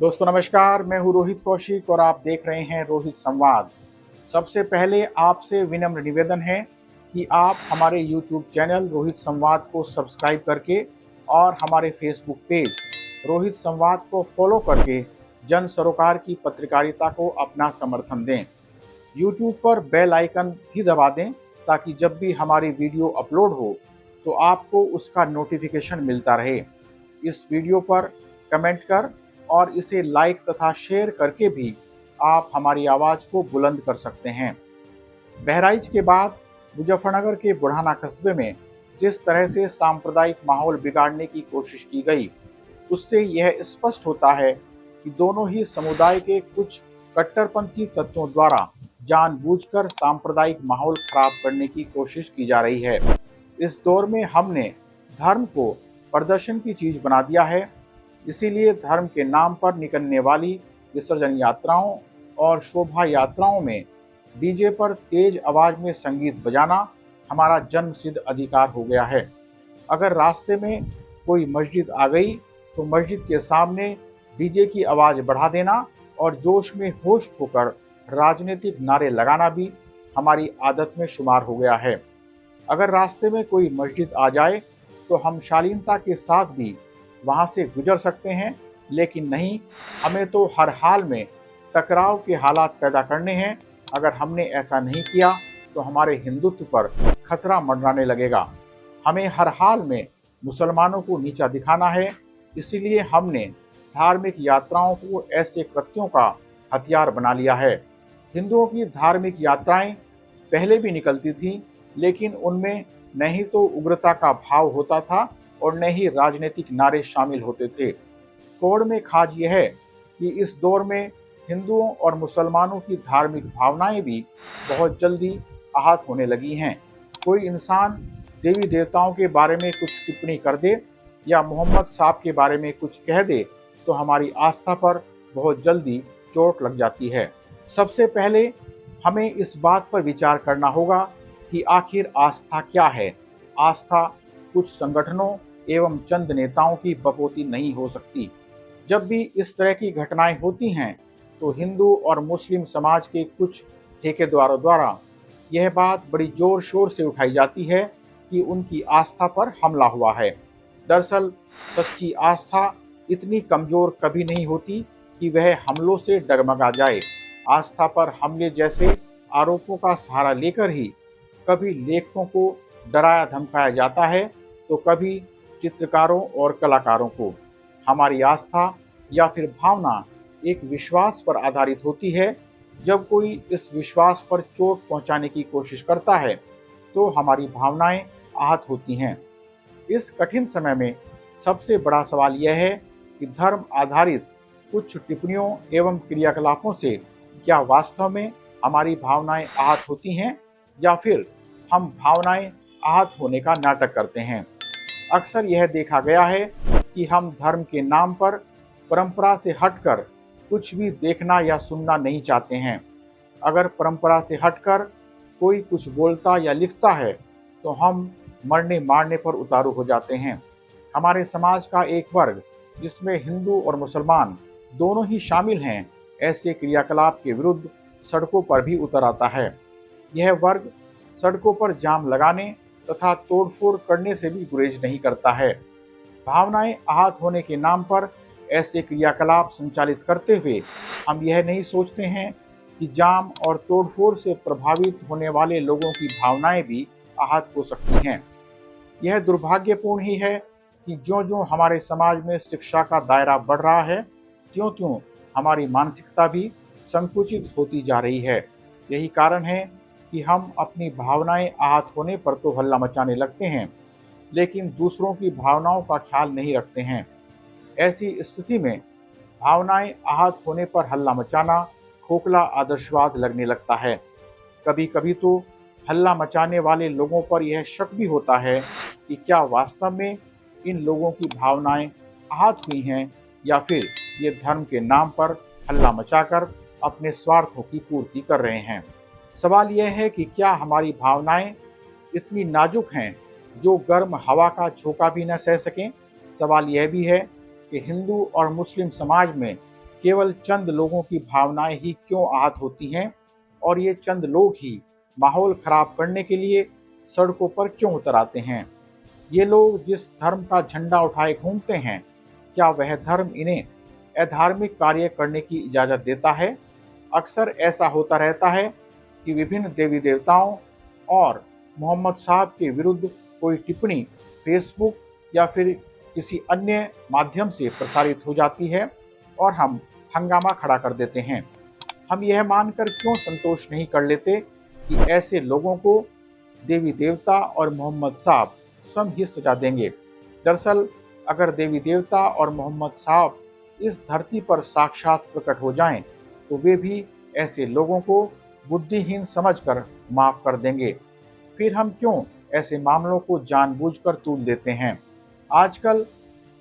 दोस्तों नमस्कार, मैं हूँ रोहित कौशिक और आप देख रहे हैं रोहित संवाद। सबसे पहले आपसे विनम्र निवेदन है कि आप हमारे YouTube चैनल रोहित संवाद को सब्सक्राइब करके और हमारे Facebook पेज रोहित संवाद को फॉलो करके जन सरोकार की पत्रकारिता को अपना समर्थन दें। YouTube पर बेल आइकन भी दबा दें ताकि जब भी हमारी वीडियो अपलोड हो तो आपको उसका नोटिफिकेशन मिलता रहे। इस वीडियो पर कमेंट कर और इसे लाइक तथा शेयर करके भी आप हमारी आवाज़ को बुलंद कर सकते हैं। बहराइच के बाद मुजफ्फरनगर के बुढ़ाना कस्बे में जिस तरह से सांप्रदायिक माहौल बिगाड़ने की कोशिश की गई, उससे यह स्पष्ट होता है कि दोनों ही समुदाय के कुछ कट्टरपंथी तत्वों द्वारा जानबूझकर सांप्रदायिक माहौल खराब करने की कोशिश की जा रही है। इस दौर में हमने धर्म को प्रदर्शन की चीज बना दिया है, इसीलिए धर्म के नाम पर निकलने वाली विसर्जन यात्राओं और शोभा यात्राओं में डीजे पर तेज आवाज में संगीत बजाना हमारा जन्मसिद्ध अधिकार हो गया है। अगर रास्ते में कोई मस्जिद आ गई तो मस्जिद के सामने डीजे की आवाज बढ़ा देना और जोश में होश होकर राजनीतिक नारे लगाना भी हमारी आदत में शुमार हो गया है। अगर रास्ते में कोई मस्जिद आ जाए तो हम शालीनता के साथ भी वहां से गुजर सकते हैं, लेकिन नहीं, हमें तो हर हाल में टकराव के हालात पैदा करने हैं। अगर हमने ऐसा नहीं किया तो हमारे हिंदुत्व पर खतरा मंडराने लगेगा। हमें हर हाल में मुसलमानों को नीचा दिखाना है, इसीलिए हमने धार्मिक यात्राओं को ऐसे कृत्यों का हथियार बना लिया है। हिंदुओं की धार्मिक यात्राएं पहले भी निकलती थीं, लेकिन उनमें न ही तो उग्रता का भाव होता था और न ही राजनीतिक नारे शामिल होते थे। कोड़ में खाज यह है कि इस दौर में हिंदुओं और मुसलमानों की धार्मिक भावनाएं भी बहुत जल्दी आहत होने लगी हैं। कोई इंसान देवी देवताओं के बारे में कुछ टिप्पणी कर दे या मोहम्मद साहब के बारे में कुछ कह दे तो हमारी आस्था पर बहुत जल्दी चोट लग जाती है। सबसे पहले हमें इस बात पर विचार करना होगा कि आखिर आस्था क्या है। आस्था कुछ संगठनों एवं चंद नेताओं की बपोती नहीं हो सकती। जब भी इस तरह की घटनाएं होती हैं तो हिंदू और मुस्लिम समाज के कुछ ठेकेदारों द्वारा यह बात बड़ी जोर शोर से उठाई जाती है कि उनकी आस्था पर हमला हुआ है। दरअसल सच्ची आस्था इतनी कमजोर कभी नहीं होती कि वह हमलों से डगमगा जाए। आस्था पर हमले जैसे आरोपों का सहारा लेकर ही कभी लेखकों को डराया धमकाया जाता है तो कभी चित्रकारों और कलाकारों को। हमारी आस्था या फिर भावना एक विश्वास पर आधारित होती है। जब कोई इस विश्वास पर चोट पहुंचाने की कोशिश करता है तो हमारी भावनाएं आहत होती हैं। इस कठिन समय में सबसे बड़ा सवाल यह है कि धर्म आधारित कुछ टिप्पणियों एवं क्रियाकलापों से क्या वास्तव में हमारी भावनाएं आहत होती हैं या फिर हम भावनाएं आहत होने का नाटक करते हैं। अक्सर यह देखा गया है कि हम धर्म के नाम पर परंपरा से हटकर कुछ भी देखना या सुनना नहीं चाहते हैं। अगर परंपरा से हटकर कोई कुछ बोलता या लिखता है तो हम मरने मारने पर उतारू हो जाते हैं। हमारे समाज का एक वर्ग जिसमें हिंदू और मुसलमान दोनों ही शामिल हैं, ऐसे क्रियाकलाप के विरुद्ध सड़कों पर भी उतर आता है। यह वर्ग सड़कों पर जाम लगाने तथा तोड़फोड़ करने से भी गुरेज नहीं करता है। भावनाएं आहत होने के नाम पर ऐसे क्रियाकलाप संचालित करते हुए हम यह नहीं सोचते हैं कि जाम और तोड़फोड़ से प्रभावित होने वाले लोगों की भावनाएं भी आहत हो सकती हैं। यह दुर्भाग्यपूर्ण ही है कि ज्यों-ज्यों हमारे समाज में शिक्षा का दायरा बढ़ रहा है, त्यों-त्यों हमारी मानसिकता भी संकुचित होती जा रही है। यही कारण है कि हम अपनी भावनाएं आहत होने पर तो हल्ला मचाने लगते हैं, लेकिन दूसरों की भावनाओं का ख्याल नहीं रखते हैं। ऐसी स्थिति में भावनाएं आहत होने पर हल्ला मचाना खोखला आदर्शवाद लगने लगता है। कभी कभी तो हल्ला मचाने वाले लोगों पर यह शक भी होता है कि क्या वास्तव में इन लोगों की भावनाएं आहत हुई हैं या फिर ये धर्म के नाम पर हल्ला मचाकर अपने स्वार्थों की पूर्ति कर रहे हैं। सवाल यह है कि क्या हमारी भावनाएं इतनी नाजुक हैं जो गर्म हवा का झोंका भी न सह सकें। सवाल यह भी है कि हिंदू और मुस्लिम समाज में केवल चंद लोगों की भावनाएं ही क्यों आहत होती हैं और ये चंद लोग ही माहौल खराब करने के लिए सड़कों पर क्यों उतर आते हैं। ये लोग जिस धर्म का झंडा उठाए घूमते हैं, क्या वह धर्म इन्हें अधार्मिक कार्य करने की इजाज़त देता है? अक्सर ऐसा होता रहता है कि विभिन्न देवी देवताओं और मोहम्मद साहब के विरुद्ध कोई टिप्पणी फेसबुक या फिर किसी अन्य माध्यम से प्रसारित हो जाती है और हम हंगामा खड़ा कर देते हैं। हम यह मानकर क्यों संतोष नहीं कर लेते कि ऐसे लोगों को देवी देवता और मोहम्मद साहब स्वयं ही सजा देंगे। दरअसल अगर देवी देवता और मोहम्मद साहब इस धरती पर साक्षात प्रकट हो जाएं, तो वे भी ऐसे लोगों को बुद्धिहीन समझकर माफ कर देंगे। फिर हम क्यों ऐसे मामलों को जानबूझकर तूल देते हैं? आजकल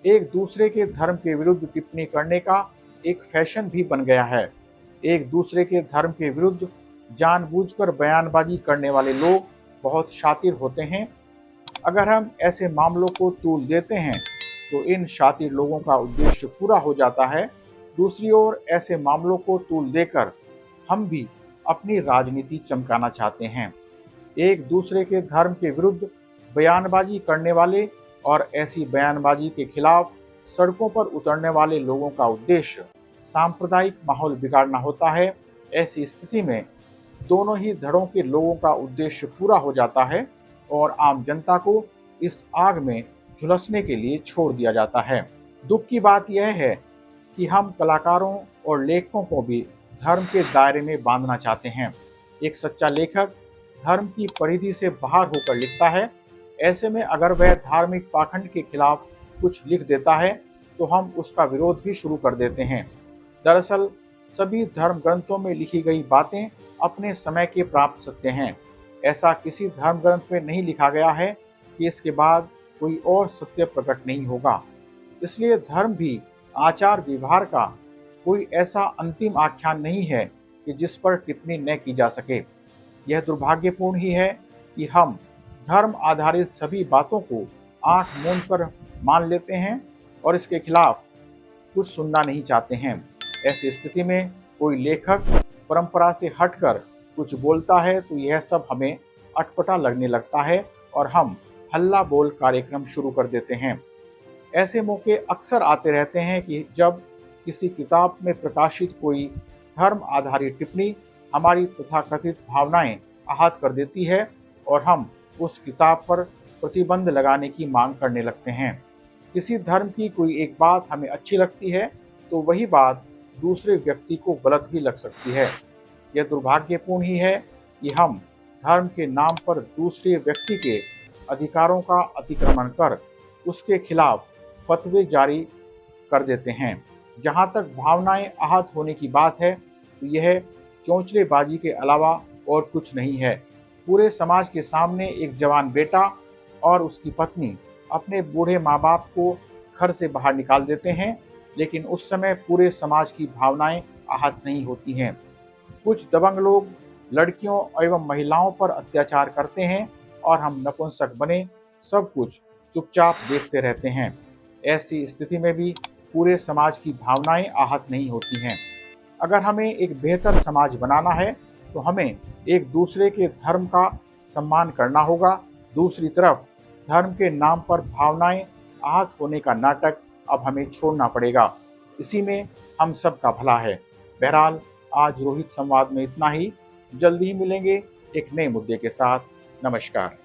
एक दूसरे के धर्म के विरुद्ध टिप्पणी करने का एक फैशन भी बन गया है। एक दूसरे के धर्म के विरुद्ध जानबूझकर बयानबाजी करने वाले लोग बहुत शातिर होते हैं। अगर हम ऐसे मामलों को तूल देते हैं तो इन शातिर लोगों का उद्देश्य पूरा हो जाता है। दूसरी ओर ऐसे मामलों को तूल देकर हम भी अपनी राजनीति चमकाना चाहते हैं। एक दूसरे के धर्म के विरुद्ध बयानबाजी करने वाले और ऐसी बयानबाजी के खिलाफ सड़कों पर उतरने वाले लोगों का उद्देश्य सांप्रदायिक माहौल बिगाड़ना होता है। ऐसी स्थिति में दोनों ही धड़ों के लोगों का उद्देश्य पूरा हो जाता है और आम जनता को इस आग में झुलसने के लिए छोड़ दिया जाता है। दुख की बात यह है कि हम कलाकारों और लेखकों को भी धर्म के दायरे में बांधना चाहते हैं। एक सच्चा लेखक धर्म की परिधि से बाहर होकर लिखता है। ऐसे में अगर वह धार्मिक पाखंड के खिलाफ कुछ लिख देता है तो हम उसका विरोध भी शुरू कर देते हैं। दरअसल सभी धर्म ग्रंथों में लिखी गई बातें अपने समय के प्राप्त सत्य हैं। ऐसा किसी धर्म ग्रंथ में नहीं लिखा गया है कि इसके बाद कोई और सत्य प्रकट नहीं होगा। इसलिए धर्म भी आचार व्यवहार का कोई ऐसा अंतिम आख्यान नहीं है कि जिस पर टिप्पणी न की जा सके। यह दुर्भाग्यपूर्ण ही है कि हम धर्म आधारित सभी बातों को आंख मूंद कर मान लेते हैं और इसके खिलाफ कुछ सुनना नहीं चाहते हैं। ऐसी स्थिति में कोई लेखक परंपरा से हटकर कुछ बोलता है तो यह सब हमें अटपटा लगने लगता है और हम हल्ला बोल कार्यक्रम शुरू कर देते हैं। ऐसे मौके अक्सर आते रहते हैं कि जब किसी किताब में प्रकाशित कोई धर्म आधारित टिप्पणी हमारी तथाकथित भावनाएं आहत कर देती है और हम उस किताब पर प्रतिबंध लगाने की मांग करने लगते हैं। किसी धर्म की कोई एक बात हमें अच्छी लगती है तो वही बात दूसरे व्यक्ति को गलत भी लग सकती है। यह दुर्भाग्यपूर्ण ही है कि हम धर्म के नाम पर दूसरे व्यक्ति के अधिकारों का अतिक्रमण कर उसके खिलाफ फतवे जारी कर देते हैं। जहाँ तक भावनाएं आहत होने की बात है तो यह चौंचलेबाजी के अलावा और कुछ नहीं है। पूरे समाज के सामने एक जवान बेटा और उसकी पत्नी अपने बूढ़े माँ बाप को घर से बाहर निकाल देते हैं, लेकिन उस समय पूरे समाज की भावनाएं आहत नहीं होती हैं। कुछ दबंग लोग लड़कियों एवं महिलाओं पर अत्याचार करते हैं और हम नपुंसक बने सब कुछ चुपचाप देखते रहते हैं। ऐसी स्थिति में भी पूरे समाज की भावनाएं आहत नहीं होती हैं। अगर हमें एक बेहतर समाज बनाना है तो हमें एक दूसरे के धर्म का सम्मान करना होगा। दूसरी तरफ धर्म के नाम पर भावनाएं आहत होने का नाटक अब हमें छोड़ना पड़ेगा। इसी में हम सब का भला है। बहरहाल आज रोहित संवाद में इतना ही। जल्दी ही मिलेंगे एक नए मुद्दे के साथ। नमस्कार।